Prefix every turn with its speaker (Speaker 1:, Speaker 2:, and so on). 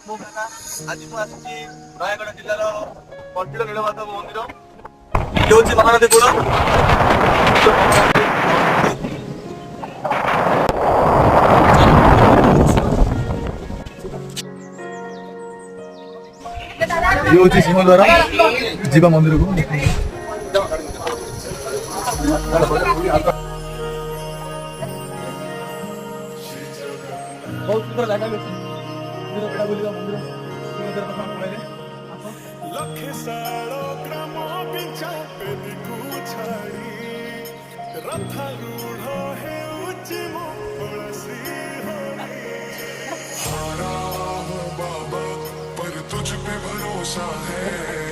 Speaker 1: ମୁଁ କାକା ଆଜି ମୁଁ ଆସିଛି ନୟାଗଡ଼ ଜିଲ୍ଲାର କଣ୍ଟିଳ ନୀଳମାଧବ ମନ୍ଦିର। ଇଏ ହେଉଛି ମହାନଦୀ କୂଳ। ଇଏ ହେଉଛି ସିଂହଦ୍ୱାର ଯିବା ମନ୍ଦିରକୁ। ବହୁତ ସୁନ୍ଦର ଜାଗା ବି ଅଛି। ମନ୍ଦିର ବେଢା ବୁଲିବା ମନ୍ଦିର ସିଂହଦ୍ୱାର କଥା କହିଲେ
Speaker 2: ଲକ୍ଷେଶାଳ ଗ୍ରାମ ବିଞ୍ଚା ବେଦୀକୁ ଛାଡ଼ି ରଥାରୂଢ଼ ହେଉଛି ମଙ୍ଗଳ ଶ୍ରୀ ହରି। हारा हूँ बाबा पर तुझ पे भरोसा है।